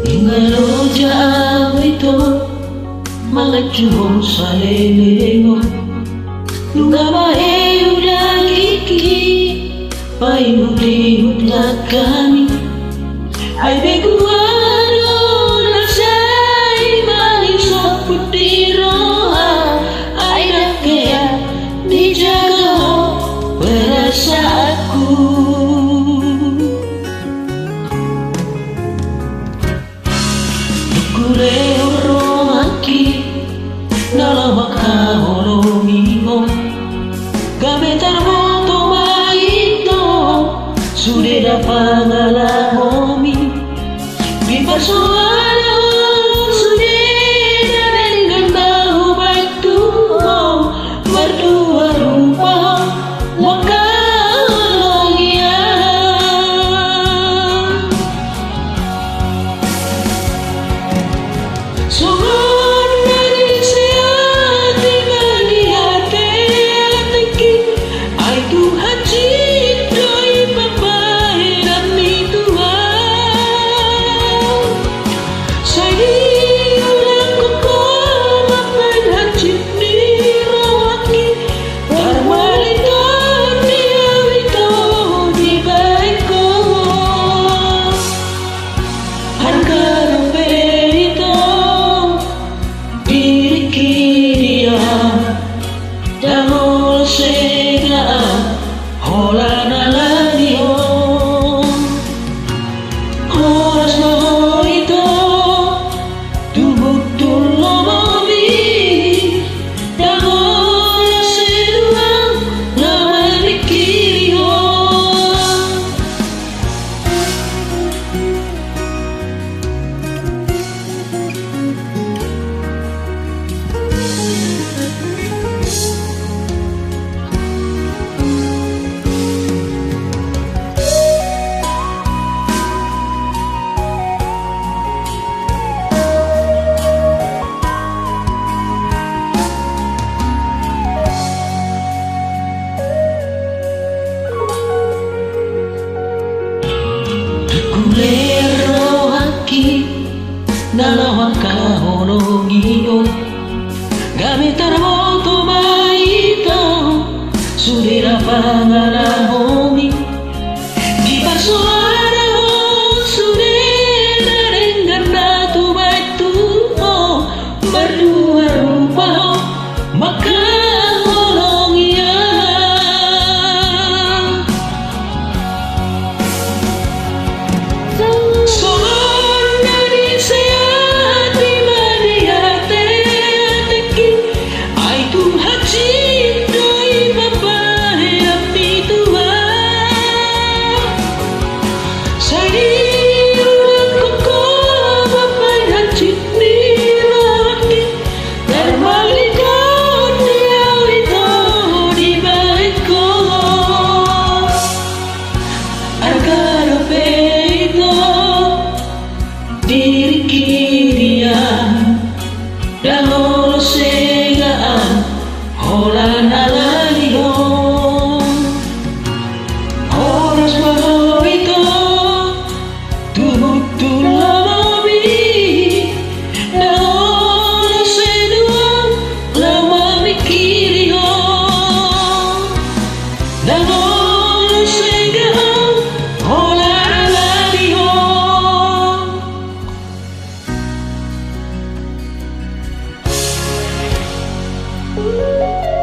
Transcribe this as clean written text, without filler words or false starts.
Ingalo jauh itu Malacung salelego Nunga bahe udah kiki Pai mudi utlat kami Hai beguano nasai manis putih roha Hai nakea dijaga perasaanku Kureo romaki Nalawa kaholomiho Gabetar moto maito Sudeda pangalahomi Bipasuara Sudeda dengan bahu batu Berdua rupa Wakalongia Sohon dari seati maniate ateki Ai Tuhan ciptai papai dami Tuhan Saya ulang kokon papai hacip dirawaki Darmalito diawito di baiko Harga rupeito Dahol segaan hola naladio Horas mo ito Tubog tulo mobi Dahol seduang lawan ikirio Kulero haki Nalawa kahologiyo Gametar moto maito Sudira pangalahomi Di pasuara Sudira dengan batu batu Berdua rupa Maka holongia Sohon dari seati maniate ateki Ai Tuhan ciptai papai dami Tuhan Saya ulang kokon papai hacip dirawaki Darmalito diawito di baiko Argaro peito diri kirian Dahol segaan hola naladio Horas mo ito Tubog tulo mobi Dahol seduang lawan ikirio Dahol segaan hola naladio Ooh.